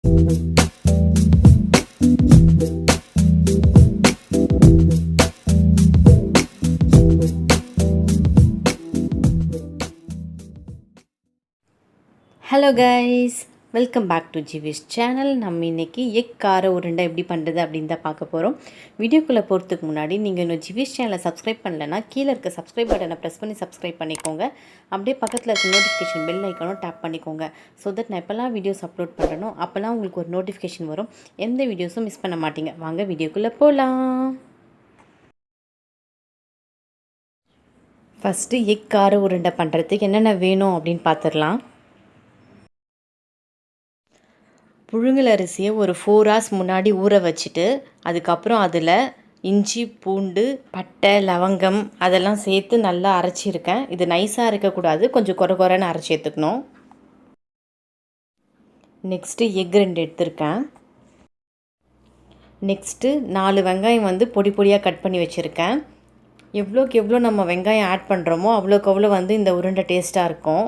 Hello guys, welcome back to Jivish channel. நம்ம இன்னைக்கு egg கார உருண்டை எப்படி பண்ணுறது அப்படின்னு தான் பார்க்க போகிறோம். வீடியோக்குள்ளே போகிறதுக்கு முன்னாடி நீங்கள் இன்னும் ஜிவிஷ் சேனலை சப்ஸ்கிரைப் பண்ணலைன்னா கீழே இருக்க சப்ஸ்கிரைப் பட்டனை ப்ரெஸ் பண்ணி சப்ஸ்கிரைப் பண்ணிக்கோங்க. அப்படியே பக்கத்தில் இருக்க நோட்டிஃபிகேஷன் பெல் ஐக்கானும் டேப் பண்ணிக்கோங்க. ஸோ தட் நான் எப்போல்லாம் வீடியோஸ் அப்லோட் பண்ணுறனோ அப்போல்லாம் உங்களுக்கு ஒரு நோட்டிஃபிகேஷன் வரும். எந்த வீடியோஸும் மிஸ் பண்ண மாட்டீங்க. வாங்க வீடியோக்குள்ளே போகலாம். ஃபஸ்ட்டு எக் கார உருண்டை பண்ணுறதுக்கு என்னென்ன வேணும் அப்படின்னு பார்த்துடலாம். புழுங்கல் அரிசியை ஒரு 4 hours முன்னாடி ஊற வச்சுட்டு அதுக்கப்புறம் அதில் இஞ்சி பூண்டு பட்டை லவங்கம் அதெல்லாம் சேர்த்து நல்லா அரைச்சிருக்கேன். இது நைஸாக அரைக்கக்கூடாது, கொஞ்சம் குறைன்னு அரைச்சி எடுத்துக்கணும். நெக்ஸ்ட்டு எக் 2 எடுத்திருக்கேன். நெக்ஸ்ட்டு 4 வெங்காயம் வந்து பொடி பொடியாக கட் பண்ணி வச்சுருக்கேன். எவ்வளோக்கு எவ்வளோ நம்ம வெங்காயம் ஆட் பண்ணுறோமோ அவ்வளோக்கு அவ்வளோ வந்து இந்த உருண்டை டேஸ்ட்டாக இருக்கும்.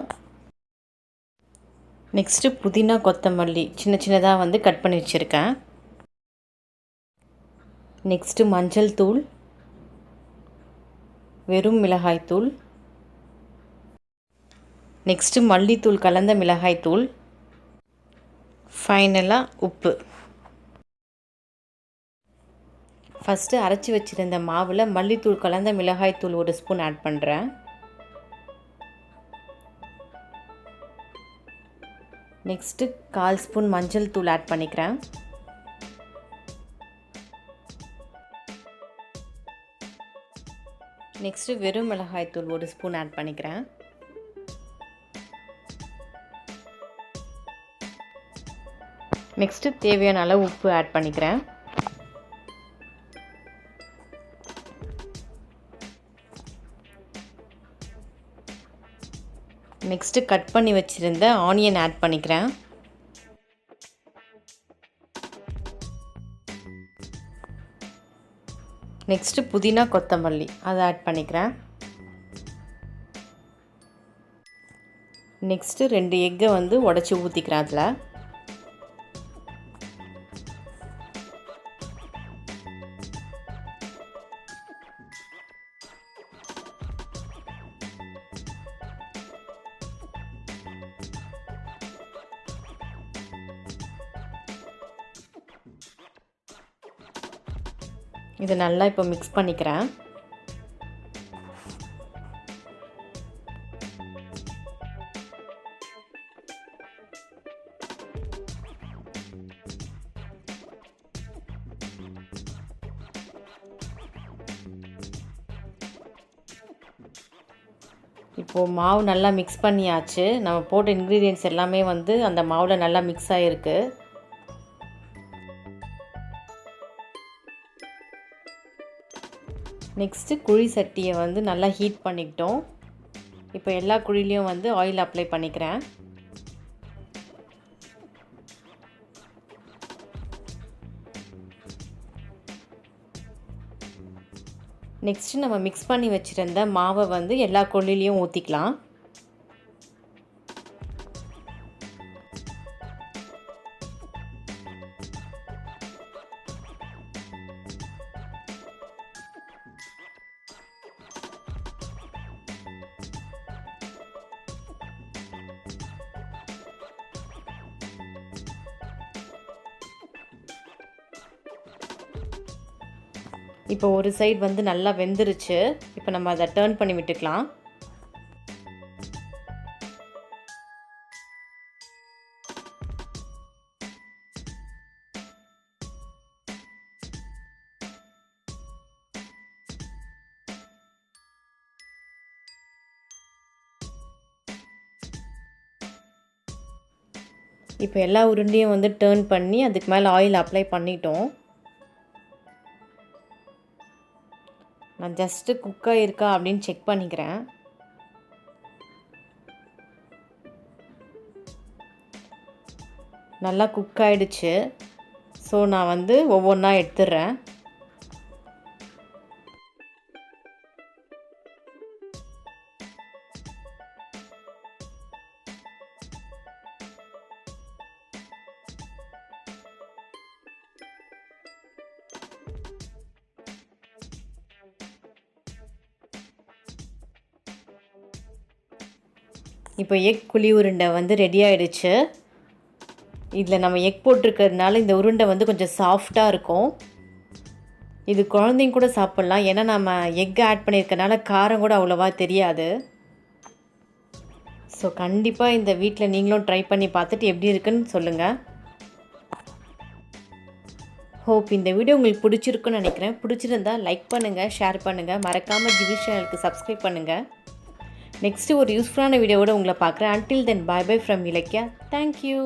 நெக்ஸ்ட்டு புதினா கொத்தமல்லி சின்ன சின்னதாக வந்து கட் பண்ணி வச்சுருக்கேன். நெக்ஸ்ட்டு மஞ்சள் தூள், வெறும் மிளகாய் தூள், நெக்ஸ்ட்டு மல்லித்தூள் கலந்த மிளகாய் தூள், ஃபைனலாக உப்பு. ஃபஸ்ட்டு அரைச்சி வச்சுருந்த மாவில் மல்லித்தூள் கலந்த மிளகாய் தூள் 1 ஸ்பூன் ஆட் பண்ணுறேன். நெக்ஸ்ட்டு 1/4 ஸ்பூன் மஞ்சள் தூள் ஆட் பண்ணிக்கிறேன். நெக்ஸ்ட்டு வெறும் மிளகாய் தூள் 1 ஸ்பூன் ஆட் பண்ணிக்கிறேன். நெக்ஸ்ட்டு தேவையான அளவு உப்பு ஆட் பண்ணிக்கிறேன். நெக்ஸ்ட்டு கட் பண்ணி வச்சுருந்த ஆனியன் ஆட் பண்ணிக்கிறேன். நெக்ஸ்ட்டு புதினா கொத்தமல்லி அதை ஆட் பண்ணிக்கிறேன். நெக்ஸ்ட்டு 2 எக்கை வந்து உடச்சி ஊற்றிக்கிறேன் அதில். இது நல்லா இப்போ மிக்ஸ் பண்ணிக்கிறேன். இப்போது மாவு நல்லா மிக்ஸ் பண்ணியாச்சு. நம்ம போட்ட இன்க்ரீடியன்ட்ஸ் எல்லாமே வந்து அந்த மாவில் நல்லா மிக்ஸ் ஆகிருக்கு. நெக்ஸ்ட்டு குழி சட்டியை வந்து நல்லா ஹீட் பண்ணிக்கிட்டோம். இப்போ எல்லா குழிலையும் வந்து ஆயில் அப்ளை பண்ணிக்கிறேன். நெக்ஸ்ட்டு நம்ம மிக்ஸ் பண்ணி வச்சுருந்த மாவை வந்து எல்லா குழிலையும் ஊற்றிக்கலாம். இப்போ ஒரு சைடு வந்து நல்லா வெந்துருச்சு. இப்போ நம்ம அதை டர்ன் பண்ணி விட்டுக்கலாம். இப்போ எல்லா உருண்டையும் வந்து டர்ன் பண்ணி அதுக்கு மேலே ஆயில் அப்ளை பண்ணிட்டோம். நான் ஜஸ்ட்டு குக்காக இருக்கா அப்படின்னு செக் பண்ணிக்கிறேன். நல்லா குக் ஆகிடுச்சு. ஸோ நான் வந்து ஒவ்வொன்றா எடுத்துடுறேன். இப்போ எக் குழி உருண்டை வந்து ரெடி ஆகிடுச்சு. இதில் நம்ம எக் போட்டிருக்கிறதுனால இந்த உருண்டை வந்து கொஞ்சம் சாஃப்டாக இருக்கும். இது குழந்தைங்க கூட சாப்பிட்லாம். ஏன்னா நம்ம எக் ஆட் பண்ணியிருக்கனால காரம் கூட அவ்வளோவா தெரியாது. ஸோ கண்டிப்பாக இந்த வீட்டில் நீங்களும் ட்ரை பண்ணி பார்த்துட்டு எப்படி இருக்குன்னு சொல்லுங்கள். ஹோப் இந்த வீடியோ உங்களுக்கு பிடிச்சிருக்குன்னு நினைக்கிறேன். பிடிச்சிருந்தா லைக் பண்ணுங்கள், ஷேர் பண்ணுங்கள், மறக்காமல் ஜிவிஷ் சேனலுக்கு சப்ஸ்கிரைப் பண்ணுங்கள். நெக்ஸ்ட்டு ஒரு யூஸ்ஃபுல்லான வீடியோவோடு உங்களை பார்க்குறேன். Until then bye bye from Ilakkiya. Thank you.